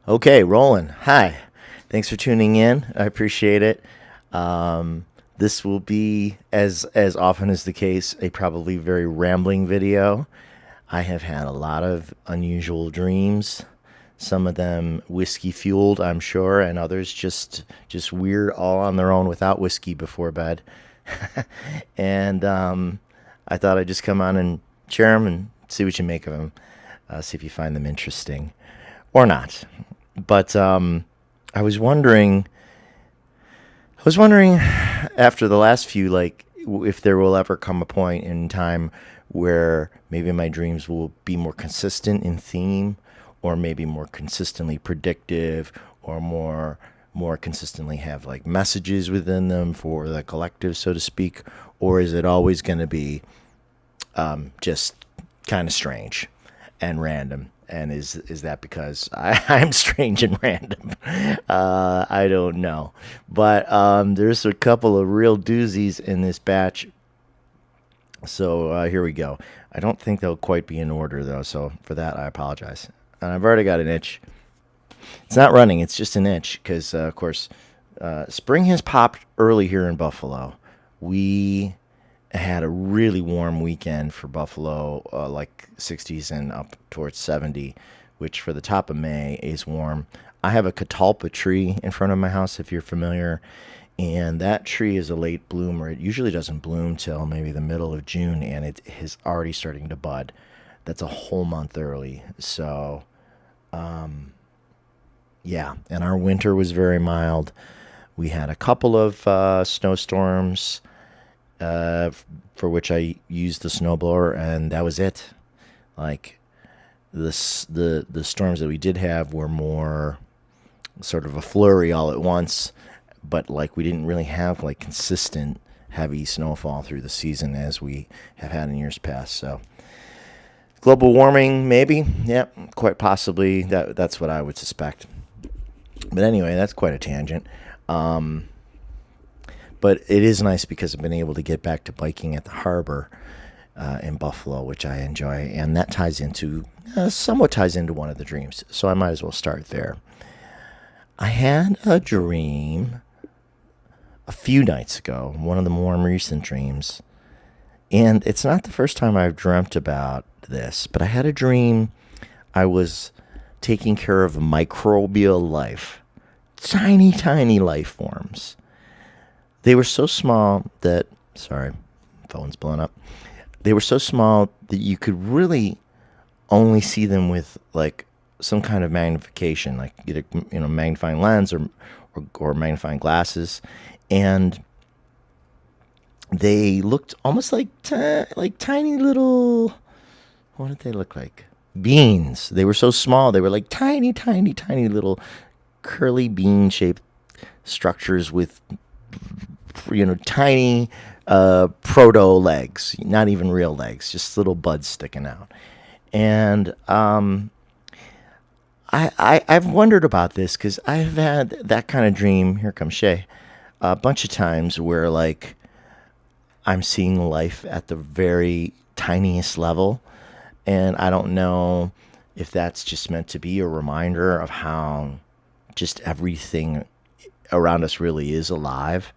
Okay, rolling. Hi. Thanks for tuning in. I appreciate it. This will be, as often is the case, a probably very rambling video. I have had a lot of unusual dreams. Some of them whiskey fueled, I'm sure, and others just weird all on their own without whiskey before bed. and I thought I'd just come on and share them and see what you make of them. See if you find them interesting or not. But I was wondering after the last few, like, if there will ever come a point in time where maybe my dreams will be more consistent in theme, or maybe more consistently predictive, or more consistently have like messages within them for the collective, so to speak, or is it always going to be just kind of strange and random? And is that because I'm strange and random? I don't know. But there's a couple of real doozies in this batch. So here we go. I don't think they'll quite be in order, though. So for that, I apologize. And I've already got an itch. It's not running, it's just an itch. Because, of course, spring has popped early here in Buffalo. We had a really warm weekend for Buffalo, like 60s and up towards 70, which for the top of May is warm. I have a catalpa tree in front of my house, if you're familiar, and that tree is a late bloomer. It usually doesn't bloom till maybe the middle of June, and it is already starting to bud. That's a whole month early. So, yeah, and our winter was very mild. We had a couple of snowstorms uh, for which I used the snowblower, and that was it. Like the storms that we did have were more sort of a flurry all at once, but like we didn't really have like consistent heavy snowfall through the season as we have had in years past. So global warming, maybe, yeah, quite possibly. That's what I would suspect. But anyway, that's quite a tangent. Um, but it is nice because I've been able to get back to biking at the harbor in Buffalo, which I enjoy, and that ties into somewhat ties into one of the dreams. So I might as well start there. I had a dream a few nights ago, one of the more recent dreams, and it's not the first time I've dreamt about this, but I had a dream I was taking care of microbial life, tiny, tiny life forms. They were so small that, sorry, phone's blowing up. They were so small that you could really only see them with like some kind of magnification, like either magnifying lens or magnifying glasses, and they looked almost like tiny little. What did they look like? Beans. They were so small. They were like tiny, tiny, tiny little curly bean shaped structures with tiny proto legs, not even real legs, just little buds sticking out. And I've wondered about this because I've had that kind of dream. Here comes Shay. A bunch of times where like I'm seeing life at the very tiniest level, and I don't know if that's just meant to be a reminder of how just everything around us really is alive.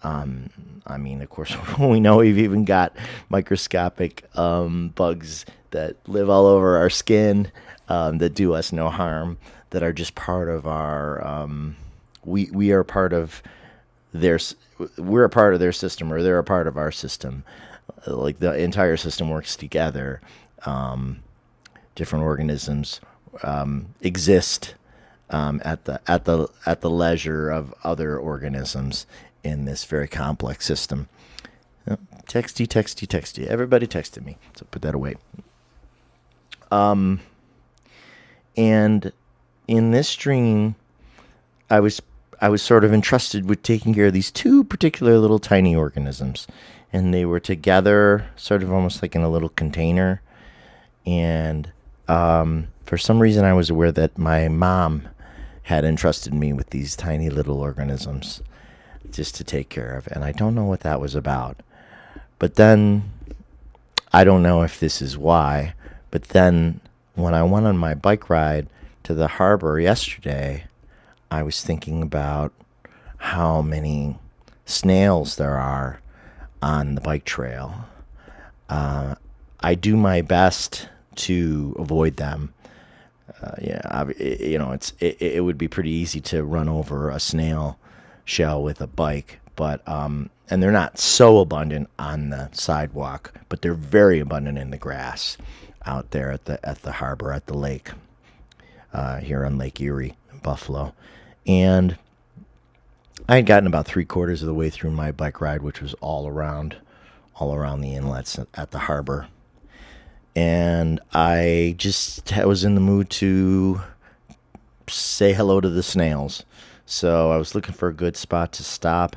I mean, of course, we know we've even got microscopic bugs that live all over our skin, that do us no harm, that are just part of our. We are part of their. We're a part of their system, or they're a part of our system. Like the entire system works together. Different organisms exist at the leisure of other organisms in this very complex system. Texty, texty, texty. Everybody texted me, so put that away. And in this dream, I was I was sort of entrusted with taking care of these two particular little tiny organisms, and they were together, sort of almost like in a little container. And for some reason, I was aware that my mom had entrusted me with these tiny little organisms just to take care of, and I don't know what that was about. But then I don't know if this is why, but then when I went on my bike ride to the harbor yesterday, I was thinking about how many snails there are on the bike trail. I do my best to avoid them. It would be pretty easy to run over a snail shell with a bike, but and they're not so abundant on the sidewalk, but they're very abundant in the grass out there at the harbor, at the lake, here on Lake Erie in Buffalo. And I had gotten about 3/4 of the way through my bike ride, which was all around the inlets at the harbor. And I just was in the mood to say hello to the snails. So I was looking for a good spot to stop,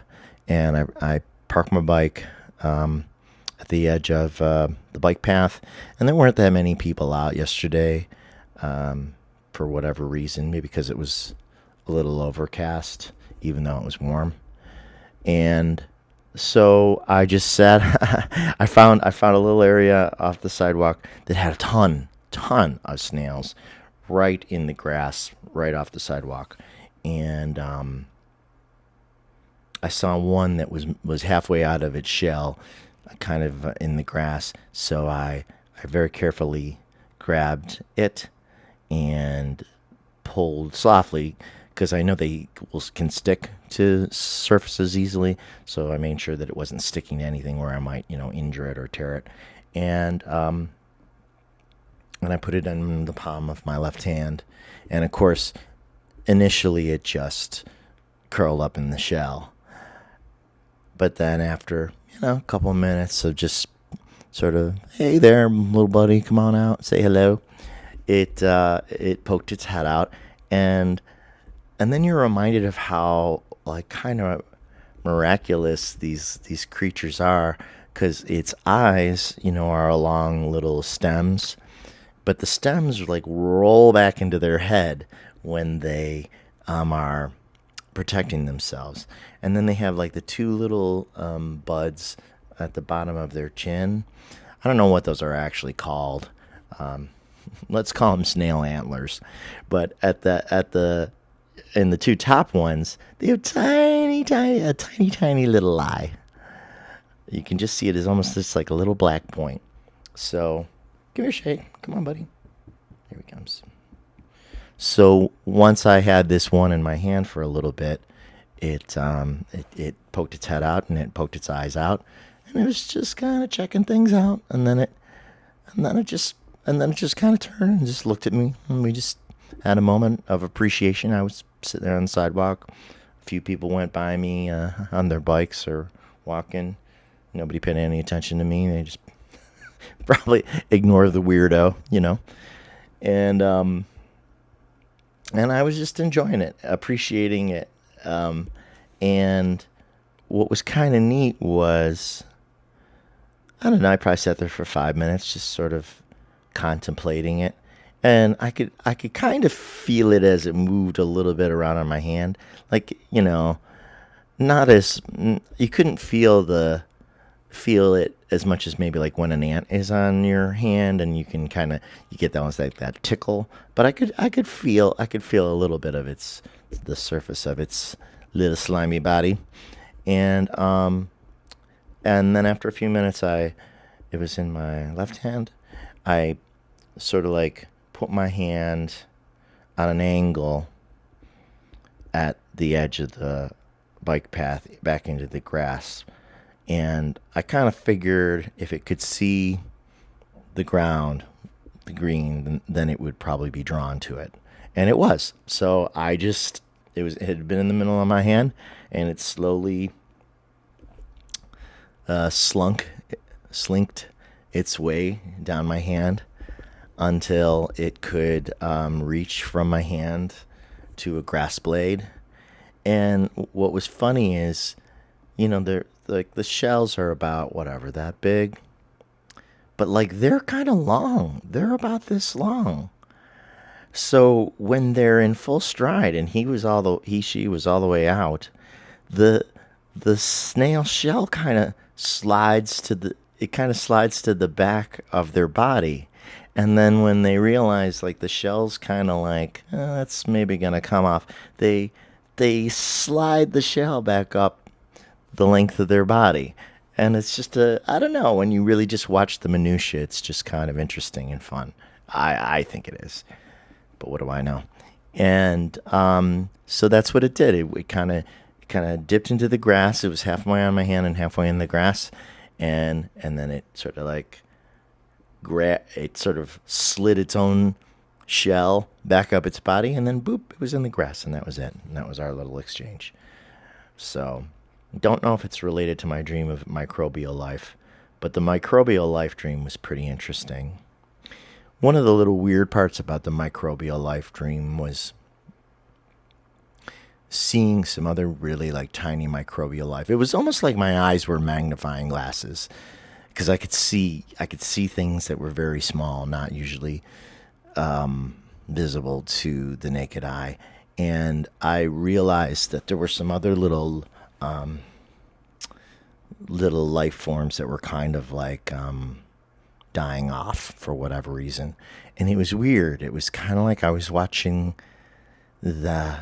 and I parked my bike at the edge of the bike path. And there weren't that many people out yesterday, for whatever reason, maybe because it was a little overcast, even though it was warm. And so I just sat. I found a little area off the sidewalk that had a ton of snails, right in the grass, right off the sidewalk. And I saw one that was halfway out of its shell, kind of in the grass. So I very carefully grabbed it and pulled softly, because I know they can stick to surfaces easily. So I made sure that it wasn't sticking to anything where I might, injure it or tear it. And I put it in the palm of my left hand. And of course, initially it just curled up in the shell. But then after, a couple of minutes of just sort of, hey there, little buddy, come on out, say hello. It poked its head out, and then you're reminded of how, like, kind of miraculous these creatures are, because its eyes, are along little stems, but the stems like roll back into their head when they are protecting themselves, and then they have like the two little buds at the bottom of their chin. I don't know what those are actually called. Let's call them snail antlers, but in the two top ones, they have a tiny little eye. You can just see it as almost just like a little black point. So, give her a shake. Come on, buddy. Here he comes. So once I had this one in my hand for a little bit, it poked its head out and it poked its eyes out, and it was just kind of checking things out, and then it just kind of turned and just looked at me, and we just had a moment of appreciation. I was sitting there on the sidewalk. A few people went by me on their bikes or walking. Nobody paid any attention to me. They just probably ignored the weirdo, And I was just enjoying it, appreciating it. And what was kind of neat was, I don't know, I probably sat there for 5 minutes just sort of contemplating it. And I could kind of feel it as it moved a little bit around on my hand. Like, not as, you couldn't feel it as much as maybe like when an ant is on your hand, and you can you get that almost like that tickle. But I could feel a little bit of the surface of its little slimy body. And then after a few minutes, it was in my left hand. I sort of like put my hand on an angle at the edge of the bike path back into the grass. And I kind of figured if it could see the ground, the green, then it would probably be drawn to it. And it was. So it had been in the middle of my hand, and it slowly slinked its way down my hand until it could reach from my hand to a grass blade. And what was funny is, they're like, the shells are about whatever, that big, but like they're kind of long. They're about this long. So when they're in full stride, and she was all the way out, the snail shell kind of slides to the back of their body, And then when they realize like the shell's kind of like that's maybe gonna come off, they they slide the shell back up the length of their body. And it's just I don't know, when you really just watch the minutia, it's just kind of interesting and fun. I think it is, but what do I know? And so that's what it did. It kind of dipped into the grass. It was halfway on my hand and halfway in the grass, and then it sort of like it sort of slid its own shell back up its body, and then boop, it was in the grass, and that was it. And that was our little exchange. So, don't know if it's related to my dream of microbial life, but the microbial life dream was pretty interesting. One of the little weird parts about the microbial life dream was seeing some other really like tiny microbial life. It was almost like my eyes were magnifying glasses because I could see things that were very small, not usually visible to the naked eye. And I realized that there were some other little life forms that were kind of like dying off for whatever reason. And it was weird. It was kind of like I was watching the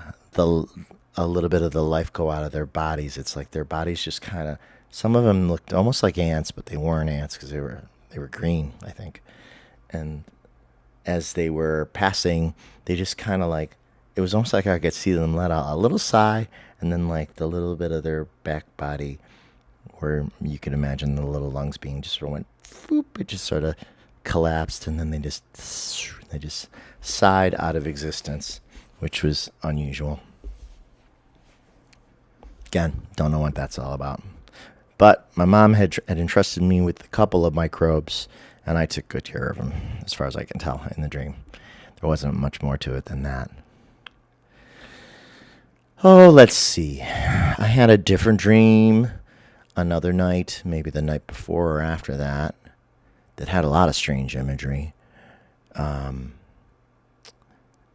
a little bit of the life go out of their bodies. It's like their bodies just kind of, some of them looked almost like ants, but they weren't ants because they were green, I think. And as they were passing, they just kind of like, it was almost like I could see them let out a little sigh, and then like the little bit of their back body, where you could imagine the little lungs being just sort of went, foop, it just sort of collapsed, and then they just sighed out of existence, which was unusual. Again, don't know what that's all about. But my mom had entrusted me with a couple of microbes, and I took good care of them, as far as I can tell in the dream. There wasn't much more to it than that. Oh, let's see. I had a different dream another night, maybe the night before or after that, that had a lot of strange imagery. In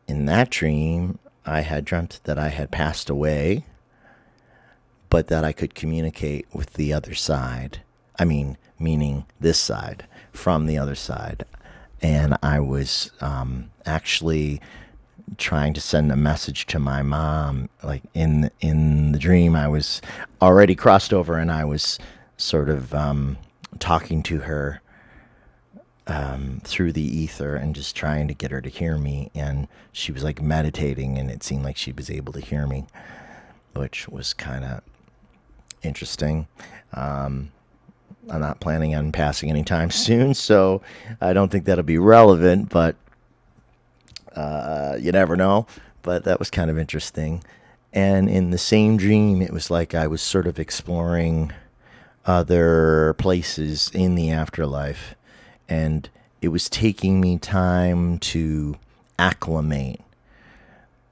that dream, I had dreamt that I had passed away, but that I could communicate with the other side. I mean, meaning this side, from the other side. And I was actually trying to send a message to my mom. Like in the dream, I was already crossed over, and I was sort of talking to her through the ether and just trying to get her to hear me. And she was like meditating, and it seemed like she was able to hear me, which was kind of interesting. I'm not planning on passing anytime soon, so I don't think that'll be relevant, but you never know. But that was kind of interesting. And in the same dream, it was like I was sort of exploring other places in the afterlife, and it was taking me time to acclimate.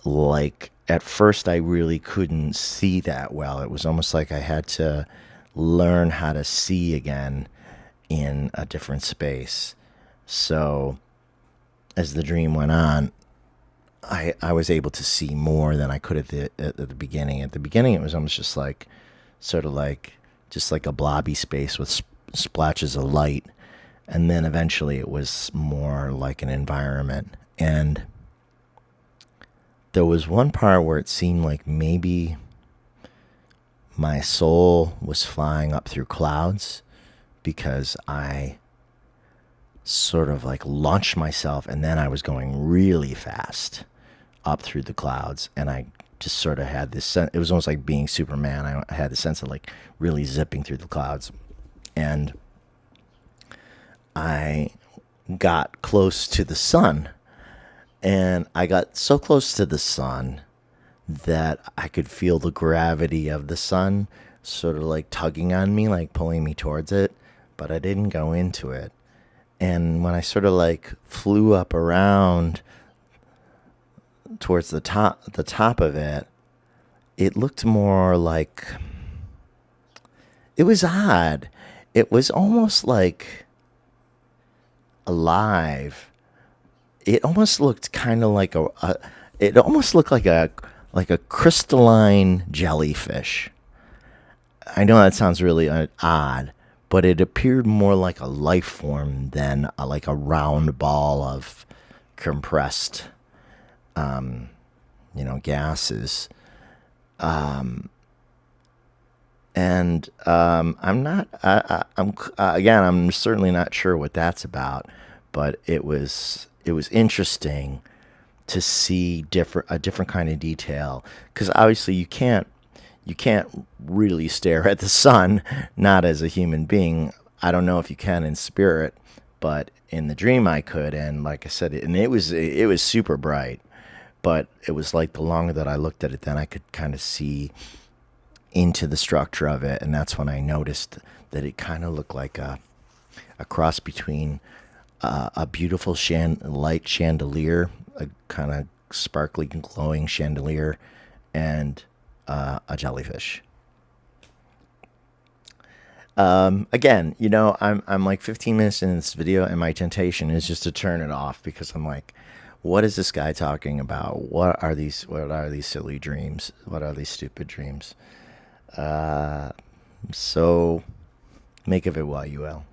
Like, at first, I really couldn't see that well. It was almost like I had to learn how to see again in a different space. So, as the dream went on, I was able to see more than I could at the beginning. At the beginning, it was almost just like, sort of like, just like a blobby space with splashes of light. And then eventually it was more like an environment. And there was one part where it seemed like maybe my soul was flying up through clouds, because I sort of like launched myself, and then I was going really fast up through the clouds, and I just sort of had this sense, it was almost like being Superman. I had the sense of like really zipping through the clouds, and I got close to the sun, and I got so close to the sun that I could feel the gravity of the sun sort of like tugging on me, like pulling me towards it, but I didn't go into it. And when I sort of like flew up around towards the top of it, it looked more like, it was odd. It was almost like alive. It almost looked kind of like it almost looked like a crystalline jellyfish. I know that sounds really odd, but it appeared more like a life form than like a round ball of compressed, gases. And I'm not. I'm again. I'm certainly not sure what that's about, but it was interesting to see a different kind of detail, because obviously you can't really stare at the sun, not as a human being. I don't know if you can in spirit, but in the dream I could, and like I said, and it was super bright, but it was like the longer that I looked at it, then I could kind of see into the structure of it, and that's when I noticed that it kind of looked like a cross between a beautiful light chandelier, a kind of sparkly, glowing chandelier, and a jellyfish. Again, I'm like 15 minutes in this video, and my temptation is just to turn it off, because I'm like, what is this guy talking about? What are these silly dreams? What are these stupid dreams? So make of it what you will.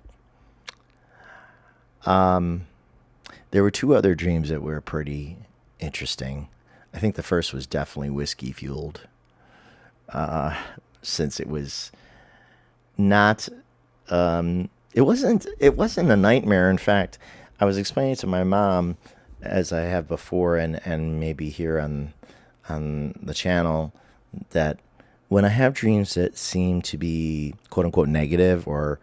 There were two other dreams that were pretty interesting. I think the first was definitely whiskey fueled, since it was not. It wasn't a nightmare. In fact, I was explaining to my mom, as I have before, and maybe here on the channel, that when I have dreams that seem to be quote unquote negative or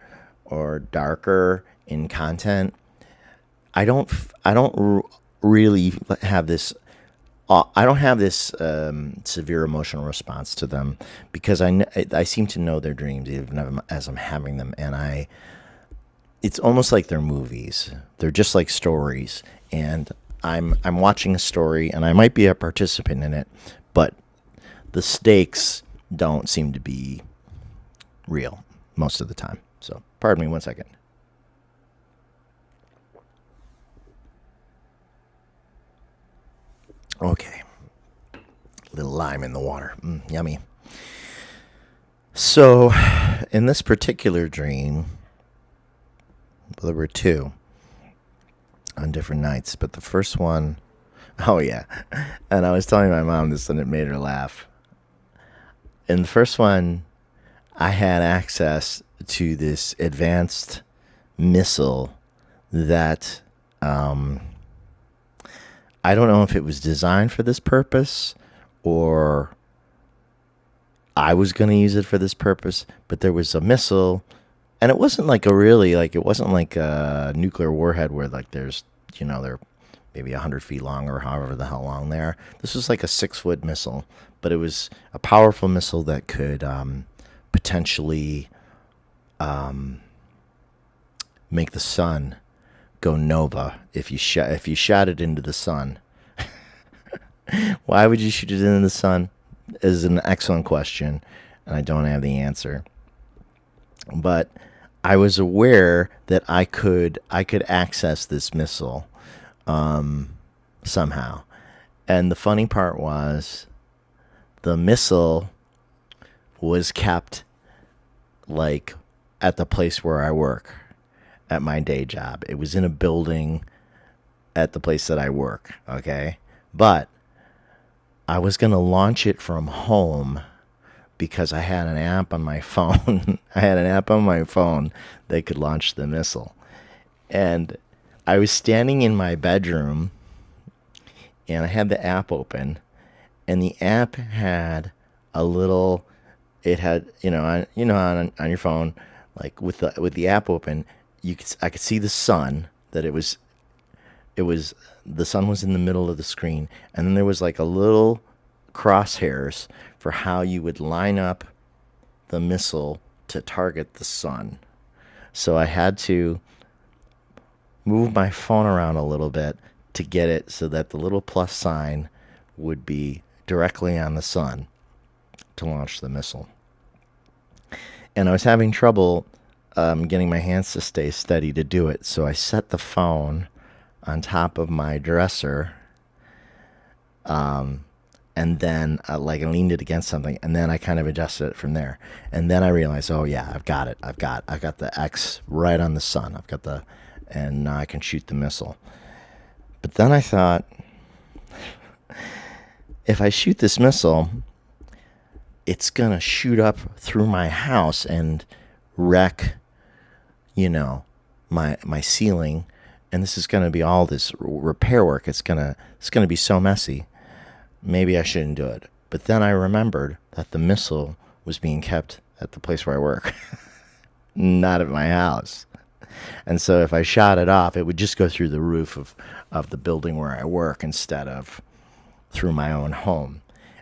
darker in content, I don't really have this. I don't have this severe emotional response to them, because I seem to know their dreams even as I'm having them, and it's almost like they're movies. They're just like stories, and I'm watching a story, and I might be a participant in it, but the stakes don't seem to be real most of the time. So, pardon me 1 second. Okay, little lime in the water. Yummy. So, in this particular dream, well, there were two on different nights, but the first one, oh yeah, and I was telling my mom this, and it made her laugh. In the first one, I had access to this advanced missile that I don't know if it was designed for this purpose, or I was going to use it for this purpose, but there was a missile, and it wasn't like it wasn't like a nuclear warhead where like they're maybe 100 feet long, or however the hell long they are. This was like a 6-foot missile, but it was a powerful missile that could potentially make the sun go nova if you shot it into the sun. Why would you shoot it into the sun? Is an excellent question, and I don't have the answer. But I was aware that I could access this missile somehow. And the funny part was, the missile was kept like at the place where I work, at my day job. It was in a building at the place that I work, okay? But I was going to launch it from home, because I had an app on my phone. I had an app on my phone that could launch the missile. And I was standing in my bedroom, and I had the app open, and the app had a little, it had, on your phone, like with the app open, I could see the sun, that it was the sun was in the middle of the screen, and then there was like a little crosshairs for how you would line up the missile to target the sun. So I had to move my phone around a little bit to get it so that the little plus sign would be directly on the sun to launch the missile. And I was having trouble getting my hands to stay steady to do it, so I set the phone on top of my dresser, and then I leaned it against something, and then I kind of adjusted it from there. And then I realized, oh yeah, I've got it. I've got the X right on the sun. And now I can shoot the missile. But then I thought, if I shoot this missile, it's gonna shoot up through my house and wreck, my ceiling, and this is gonna be all this repair work. It's gonna be so messy. Maybe I shouldn't do it. But then I remembered that the missile was being kept at the place where I work, not at my house. And so if I shot it off, it would just go through the roof of the building where I work instead of through my own home.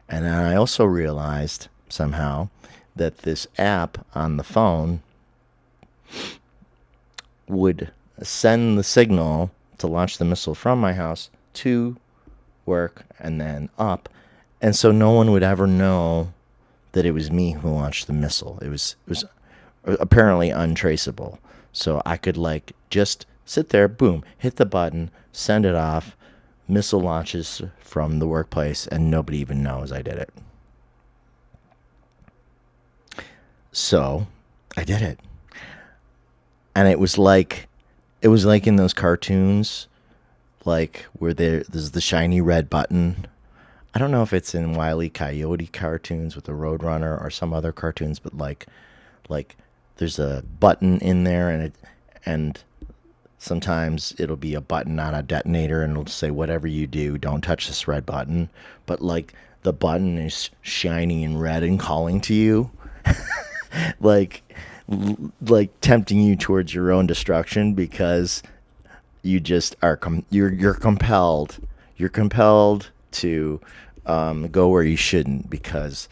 And then I also realized somehow that this app on the phone would send the signal to launch the missile from my house to work and then up. And so no one would ever know that it was me who launched the missile. It was apparently untraceable. So I could just sit there, boom, hit the button, send it off, missile launches from the workplace, and nobody even knows I did it. So I did it. And it was like in those cartoons, where there's the shiny red button. I don't know if it's in Wile E. Coyote cartoons with the Roadrunner or some other cartoons, but like there's a button in there, and sometimes it'll be a button on a detonator, and it'll say, whatever you do, don't touch this red button. But the button is shiny and red and calling to you, like tempting you towards your own destruction, because you just are you're compelled to go where you shouldn't, because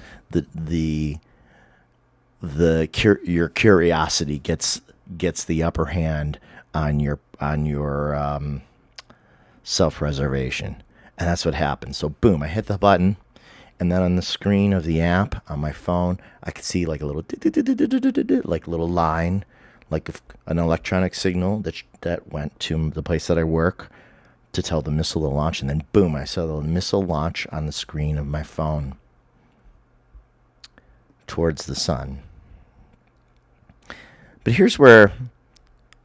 your curiosity gets the upper hand on your self-preservation. And that's what happened. So boom, I hit the button, and then on the screen of the app on my phone, I could see a little little line, an electronic signal that went to the place that I work to tell the missile to launch. And then boom, I saw the missile launch on the screen of my phone towards the sun. But here's where,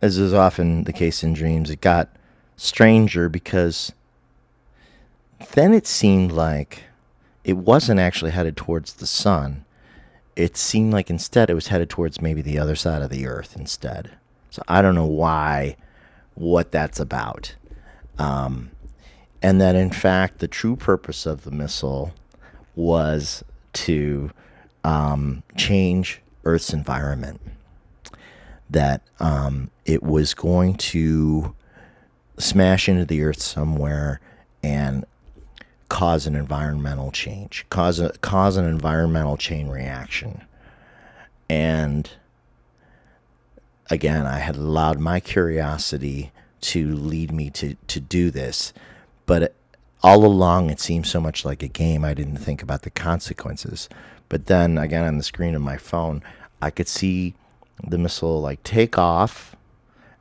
as is often the case in dreams, it got stranger, because then it seemed like it wasn't actually headed towards the sun. It seemed like instead it was headed towards maybe the other side of the earth instead. So I don't know what that's about. And that in fact the true purpose of the missile was to change Earth's environment. That it was going to smash into the earth somewhere and cause an environmental change, cause an environmental chain reaction. And again, I had allowed my curiosity to lead me to do this, but all along it seemed so much like a game, I didn't think about the consequences. But then again, on the screen of my phone, I could see the missile take off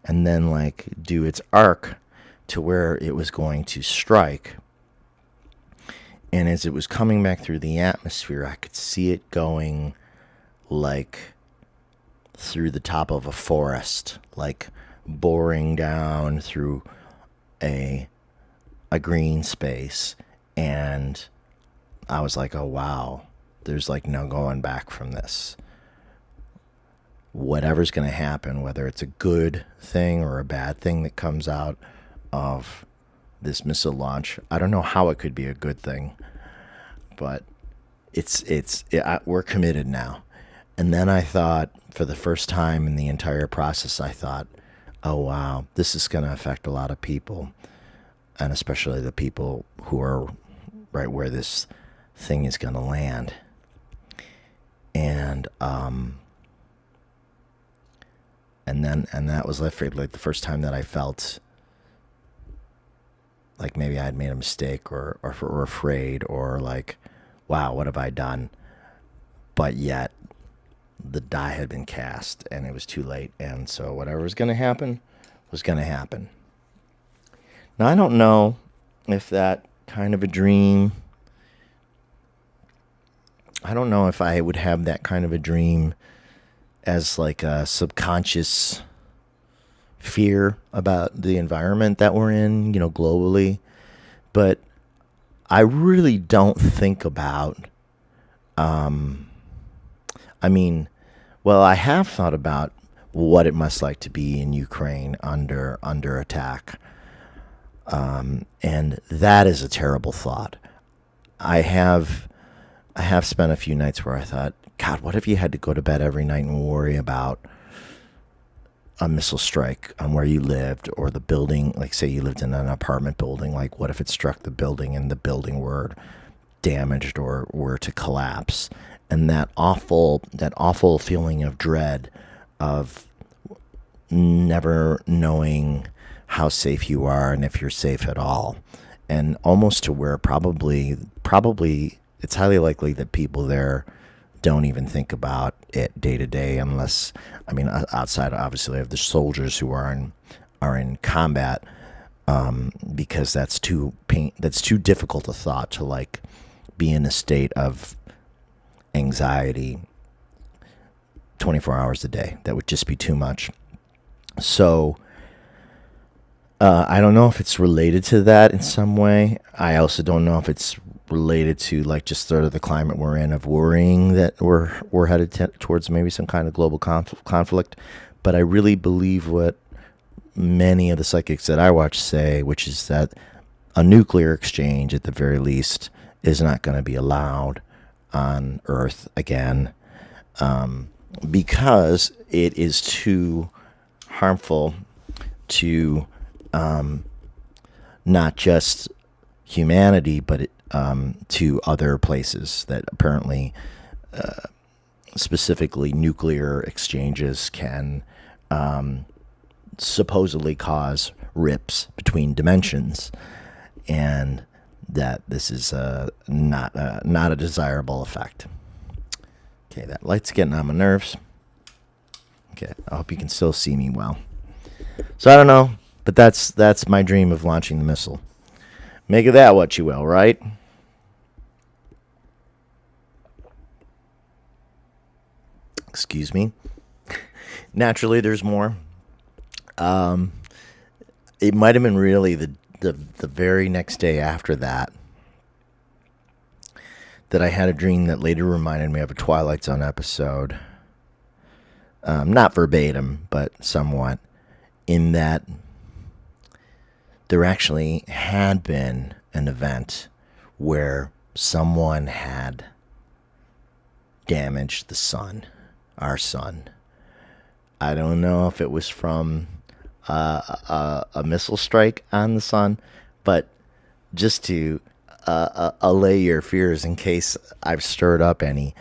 and then do its arc to where it was going to strike. And as it was coming back through the atmosphere, I could see it going through the top of a forest, boring down through a green space. And I was like, oh wow, there's no going back from this. Whatever's going to happen, whether it's a good thing or a bad thing that comes out of this missile launch, I don't know how it could be a good thing, but we're committed now. And then I thought, for the first time in the entire process, I thought, oh wow, this is going to affect a lot of people, and especially the people who are right where this thing is going to land. And that was the first time that I felt like maybe I had made a mistake or afraid, or wow, what have I done? But yet the die had been cast and it was too late. And so whatever was going to happen was going to happen. Now, I don't know if that kind of a dream I don't know if I would have that kind of a dream as like a subconscious fear about the environment that we're in, globally. But I really don't think about, I mean, well, I have thought about what it must like to be in Ukraine under attack. And that is a terrible thought. I have I have spent a few nights where I thought, God, what if you had to go to bed every night and worry about a missile strike on where you lived, or the building, like say you lived in an apartment building, like what if it struck the building and the building were damaged or were to collapse? And that awful feeling of dread of never knowing how safe you are and if you're safe at all. And almost to where probably it's highly likely that people there don't even think about it day to day, unless, I mean, outside obviously of the soldiers who are in combat, because that's too difficult a thought to like be in a state of anxiety 24 hours a day. That would just be too much. So I don't know if it's related to that in some way. I also don't know if it's related to like just sort of the climate we're in, of worrying that we're headed towards maybe some kind of global conflict. But I really believe what many of the psychics that I watch say, which is that a nuclear exchange, at the very least, is not going to be allowed on Earth again, because it is too harmful to not just humanity, but to other places that apparently, specifically nuclear exchanges, can supposedly cause rips between dimensions, and that this is not a desirable effect. Okay, that light's getting on my nerves. Okay, I hope you can still see me well. So I don't know, but that's my dream of launching the missile. Make of that what you will, right? Excuse me. Naturally, there's more. Um, it might have been really the very next day after that I had a dream that later reminded me of a Twilight Zone episode. Not verbatim, but somewhat, in that there actually had been an event where someone had damaged the sun, our sun. I don't know if it was from a missile strike on the sun, but just to allay your fears in case I've stirred up any,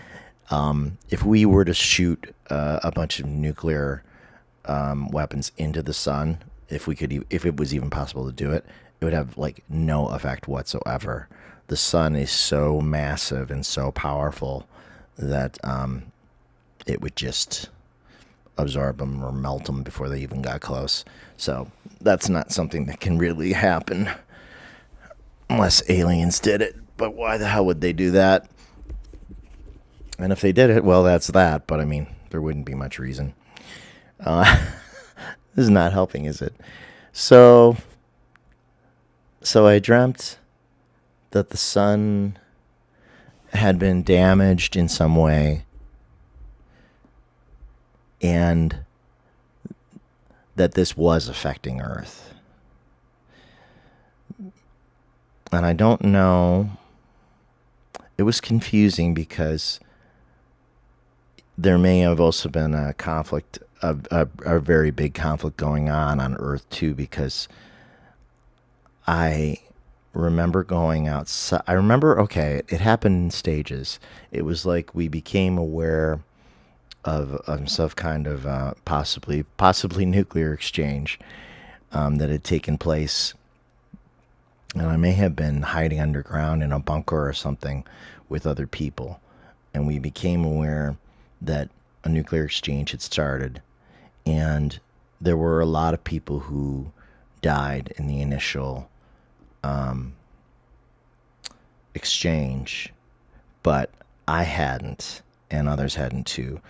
if we were to shoot a bunch of nuclear weapons into the sun, if it was even possible to do it, it would have like no effect whatsoever. The sun is so massive and so powerful that it would just absorb them or melt them before they even got close. So that's not something that can really happen unless aliens did it. But why the hell would they do that? And if they did it, well, that's that. But I mean, there wouldn't be much reason. This is not helping, is it? So I dreamt that the sun had been damaged in some way, and that this was affecting Earth. And I don't know. It was confusing because there may have also been a conflict, a very big conflict going on Earth too, because I remember going outside. I remember, okay, it happened in stages. It was like we became aware of some kind of possibly nuclear exchange that had taken place, and I may have been hiding underground in a bunker or something with other people, and we became aware that a nuclear exchange had started, and there were a lot of people who died in the initial exchange, but I hadn't, and others hadn't too.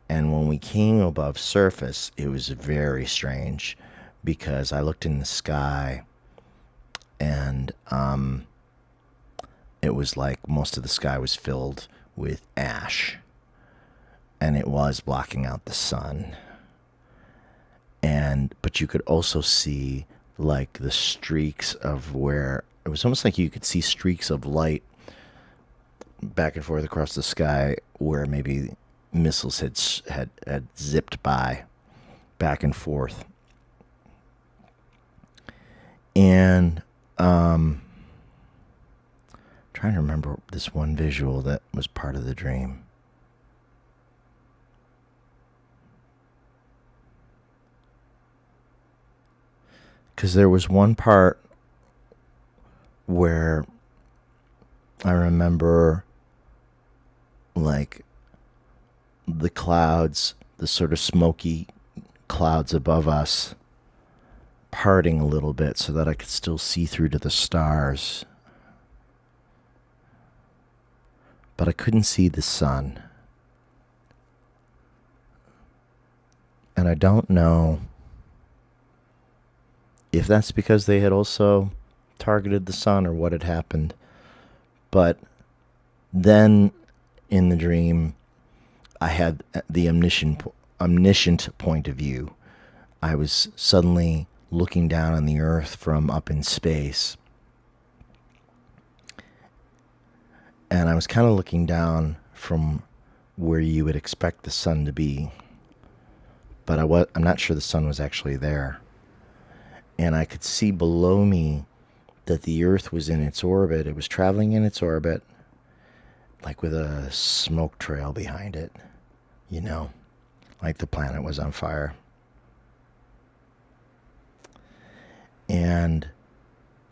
And when we came above surface, it was very strange because I looked in the sky and it was like most of the sky was filled with ash and it was blocking out the sun. And but you could also see like the streaks of where it was almost like you could see streaks of light back and forth across the sky where maybe missiles had zipped by back and forth. And trying to remember this one visual that was part of the dream. Because there was one part where I remember like the clouds, the sort of smoky clouds above us parting a little bit so that I could still see through to the stars. But I couldn't see the sun. And I don't know if that's because they had also targeted the sun or what had happened. But then in the dream, I had the omniscient point of view. I was suddenly looking down on the earth from up in space. And I was kind of looking down from where you would expect the sun to be. But I'm not sure the sun was actually there. And I could see below me that the earth was in its orbit. It was traveling in its orbit, like with a smoke trail behind it, you know, like the planet was on fire. And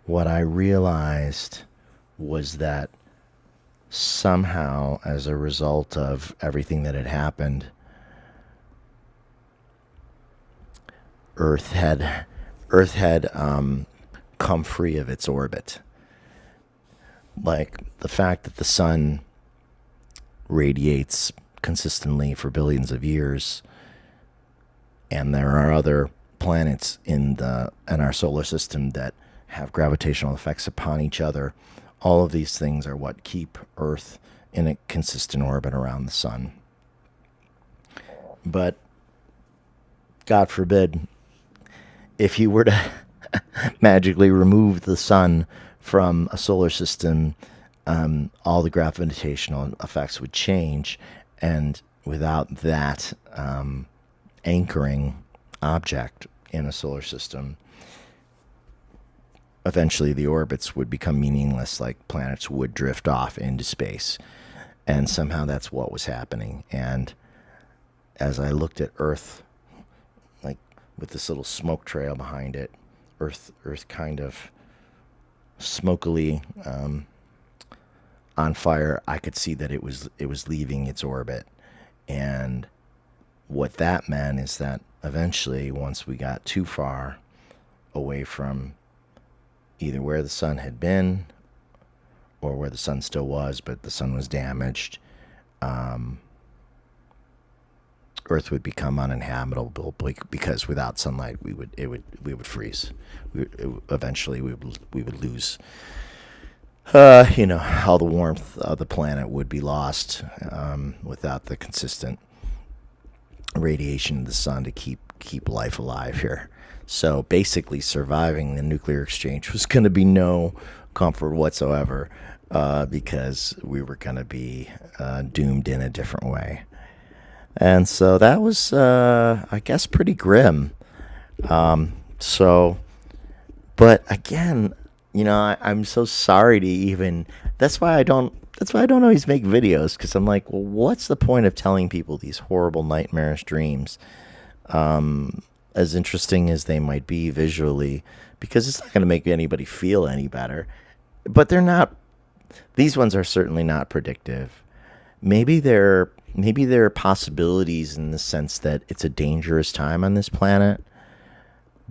what I realized was that somehow, as a result of everything that had happened, Earth had come free of its orbit. Like the fact that the sun radiates consistently for billions of years, and there are other planets in our solar system that have gravitational effects upon each other. All of these things are what keep Earth in a consistent orbit around the sun. But God forbid, if you were to magically remove the sun from a solar system, all the gravitational effects would change, and without that anchoring object in a solar system, eventually the orbits would become meaningless, like planets would drift off into space. And somehow that's what was happening. And as I looked at Earth, like with this little smoke trail behind it, Earth kind of smokily on fire, I could see that it was leaving its orbit. And what that meant is that eventually, once we got too far away from either where the sun had been or where the sun still was, but the sun was damaged, Earth would become uninhabitable because without sunlight we would freeze. Eventually we would lose. All the warmth of the planet would be lost without the consistent radiation of the sun to keep life alive here. So basically, surviving the nuclear exchange was going to be no comfort whatsoever because we were going to be doomed in a different way. And so that was, I guess, pretty grim. But again, I'm so sorry to even. That's why I don't always make videos, because I'm like, well, what's the point of telling people these horrible nightmarish dreams? As interesting as they might be visually, because it's not going to make anybody feel any better. But they're not. These ones are certainly not predictive. Maybe there are possibilities in the sense that it's a dangerous time on this planet.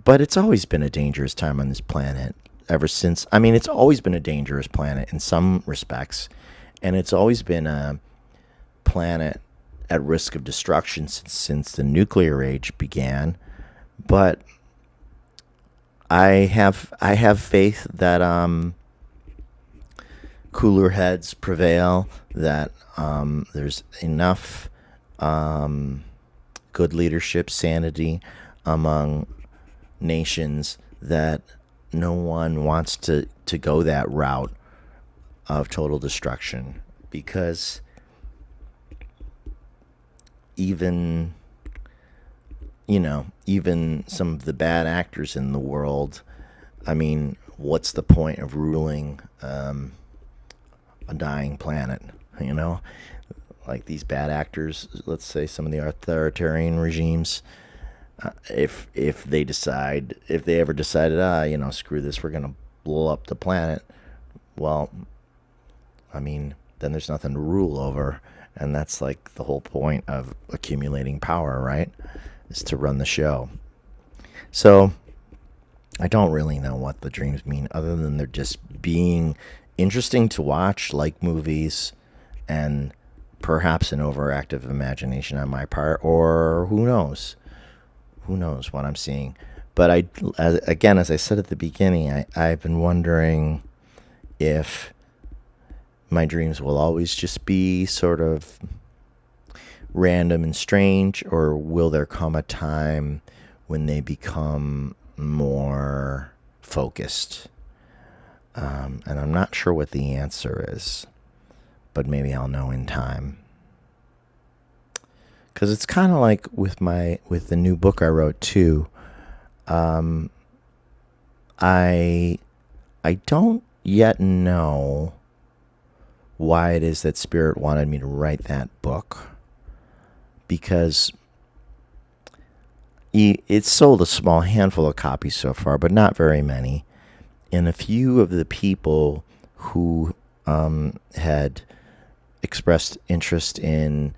But it's always been a dangerous time on this planet ever since. I mean, it's always been a dangerous planet in some respects, and it's always been a planet at risk of destruction since the nuclear age began. But I have faith that cooler heads prevail, that there's enough good leadership, sanity among nations that no one wants to go that route of total destruction, because even even some of the bad actors in the world, I mean, what's the point of ruling a dying planet? You know, like these bad actors, let's say some of the authoritarian regimes, if they ever decided, screw this, we're gonna blow up the planet, well, I mean, then there's nothing to rule over, and that's like the whole point of accumulating power, right? Is to run the show. So I don't really know what the dreams mean, other than they're just being interesting to watch, like movies, and perhaps an overactive imagination on my part, or who knows? Who knows what I'm seeing? But as I said at the beginning, I've been wondering if my dreams will always just be sort of random and strange, or will there come a time when they become more focused? And I'm not sure what the answer is, but maybe I'll know in time. Because it's kind of like with the new book I wrote too. I don't yet know why it is that Spirit wanted me to write that book, because it's sold a small handful of copies so far, but not very many. And a few of the people who had expressed interest in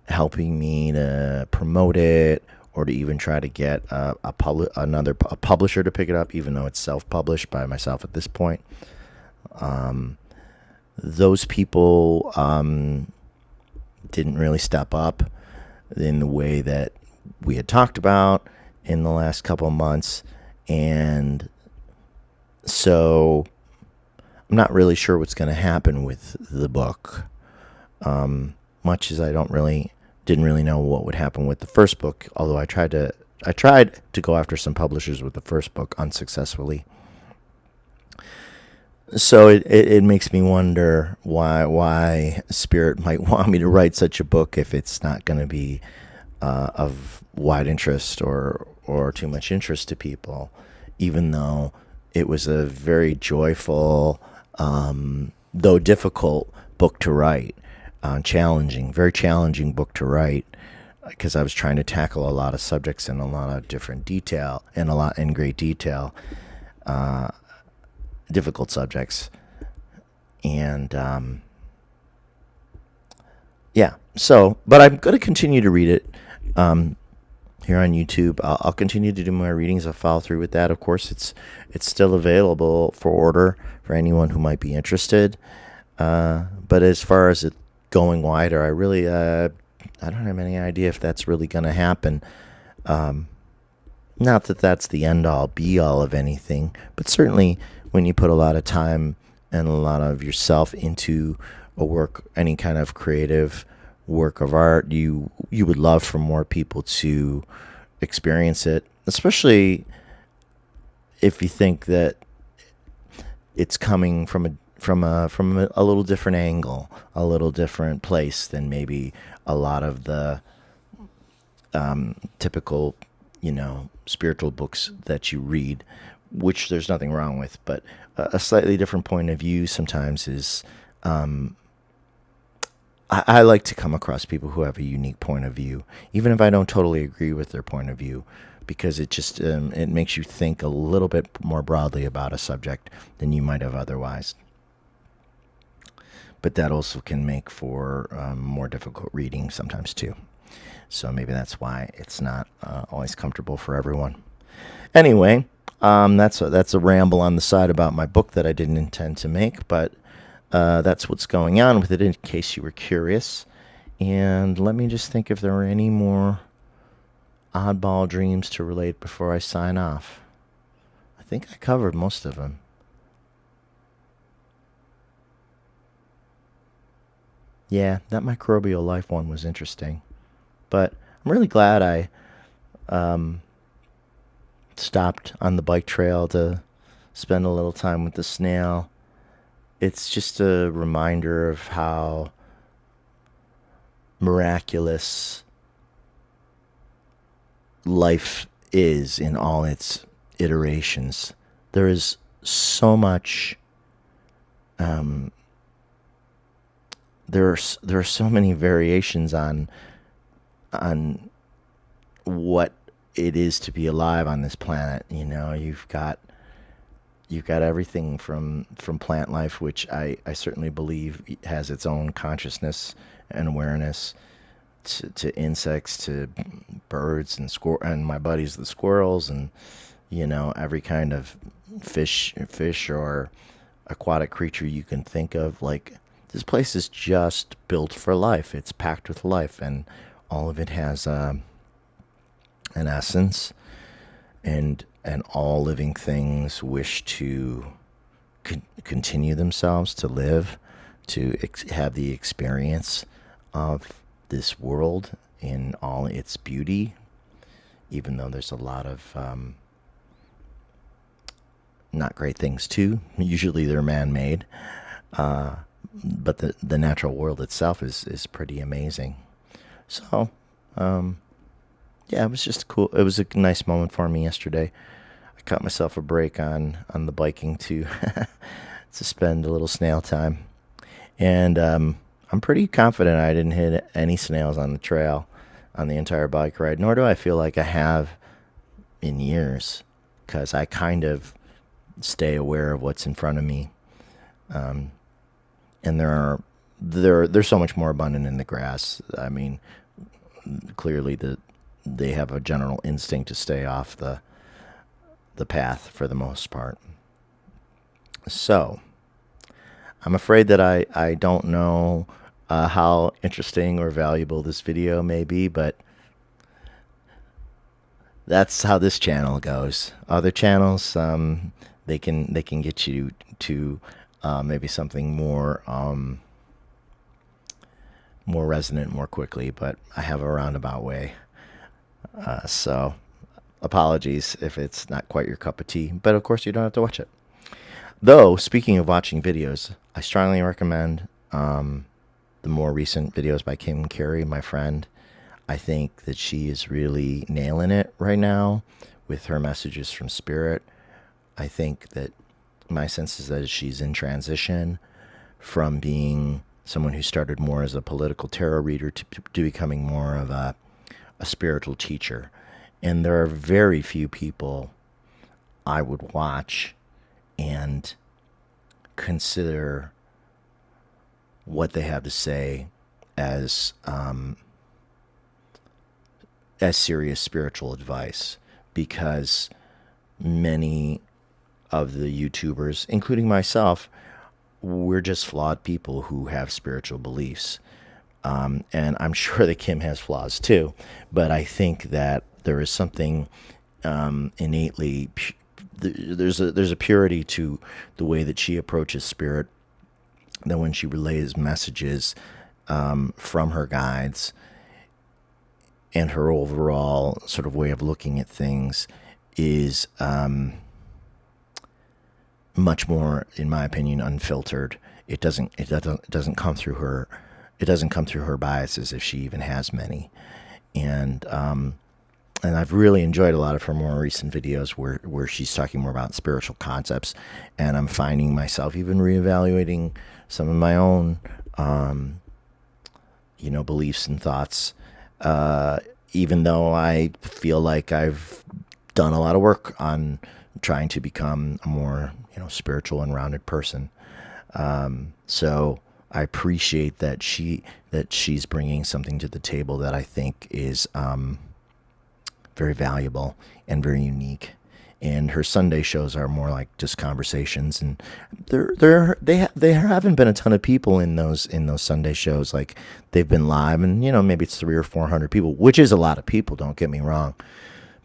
helping me to promote it, or to even try to get a publisher to pick it up, even though it's self-published by myself at this point. Those people didn't really step up in the way that we had talked about in the last couple of months, and so I'm not really sure what's going to happen with the book. Much as I didn't really know what would happen with the first book, although I tried to go after some publishers with the first book unsuccessfully. So it makes me wonder why Spirit might want me to write such a book if it's not going to be of wide interest or too much interest to people, even though it was a very joyful, though difficult book to write, very challenging book to write, because I was trying to tackle a lot of subjects in a lot of different detail, in great detail, difficult subjects, and yeah. So, but I'm going to continue to read it here on YouTube. I'll continue to do my readings. I'll follow through with that. Of course, it's still available for order for anyone who might be interested. But as far as it going wider, I don't have any idea if that's really going to happen. Not that that's the end-all, be-all of anything, but certainly when you put a lot of time and a lot of yourself into a work, any kind of creative work of art, you would love for more people to experience it, especially if you think that it's coming from a little different angle, a little different place than maybe a lot of the typical, spiritual books that you read, which there's nothing wrong with, but a slightly different point of view sometimes is, I like to come across people who have a unique point of view, even if I don't totally agree with their point of view, because it just it makes you think a little bit more broadly about a subject than you might have otherwise. But that also can make for more difficult reading sometimes too. So maybe that's why it's not always comfortable for everyone. Anyway, that's a ramble on the side about my book that I didn't intend to make, but that's what's going on with it, in case you were curious. And let me just think if there are any more oddball dreams to relate before I sign off. I think I covered most of them. Yeah, that microbial life one was interesting. But I'm really glad I um, stopped on the bike trail to spend a little time with the snail. It's just a reminder of how miraculous life is in all its iterations. There is so much. Um, there are so many variations on what it is to be alive on this planet. You know, you've got everything from plant life, which I certainly believe has its own consciousness and awareness, to insects, to birds and my buddies the squirrels, and every kind of fish or aquatic creature you can think of. Like, this place is just built for life. It's packed with life, and all of it has an essence, and all living things wish to continue themselves, to live, to have the experience of this world in all its beauty, even though there's a lot of not great things too. Usually they're man-made, but the natural world itself is pretty amazing. So, yeah, it was just cool. It was a nice moment for me yesterday. I cut myself a break on the biking to to spend a little snail time, and I'm pretty confident I didn't hit any snails on the trail on the entire bike ride. Nor do I feel like I have in years, because I kind of stay aware of what's in front of me, um, and they're so much more abundant in the grass. I mean, clearly they have a general instinct to stay off the path for the most part. So I'm afraid that I don't know how interesting or valuable this video may be, but that's how this channel goes. Other channels, they can get you to maybe something more resonant more quickly, but I have a roundabout way. So apologies if it's not quite your cup of tea, but of course you don't have to watch it. Though, speaking of watching videos, I strongly recommend the more recent videos by Kim Carey, my friend. I think that she is really nailing it right now with her messages from Spirit. I think that my sense is that she's in transition from being someone who started more as a political tarot reader to becoming more of a spiritual teacher. And there are very few people I would watch and consider what they have to say as serious spiritual advice, because many of the YouTubers, including myself, we're just flawed people who have spiritual beliefs. And I'm sure that Kim has flaws too, but I think that there is something innately there's a purity to the way that she approaches spirit, that when she relays messages from her guides, and her overall sort of way of looking at things is much more, in my opinion, unfiltered. It doesn't come through her. It doesn't come through her biases, if she even has many. And I've really enjoyed a lot of her more recent videos where she's talking more about spiritual concepts, and I'm finding myself even reevaluating some of my own beliefs and thoughts, even though I feel like I've done a lot of work on trying to become a more spiritual and rounded person. So I appreciate that she's bringing something to the table that I think is very valuable and very unique. and her Sunday shows are more like just conversations. And they haven't been a ton of people in those Sunday shows. Like, they've been live, and maybe it's 300 or 400 people, which is a lot of people. Don't get me wrong.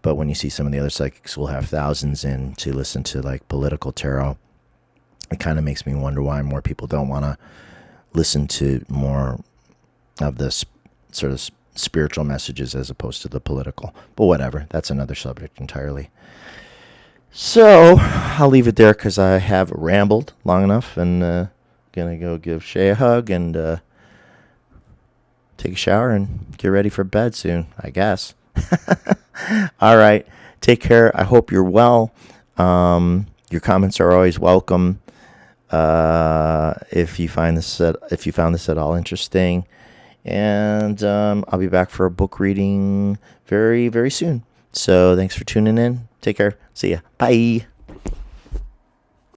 But when you see some of the other psychics will have thousands in to listen to like political tarot, it kind of makes me wonder why more people don't want to listen to more of this sort of spiritual messages as opposed to the political. But whatever, that's another subject entirely. So I'll leave it there because I have rambled long enough, and gonna go give Shay a hug and take a shower and get ready for bed soon, I guess. All right, take care. I hope you're well. Your comments are always welcome. If you found this at all interesting, and I'll be back for a book reading very, very soon. So thanks for tuning in. Take care. See ya. Bye.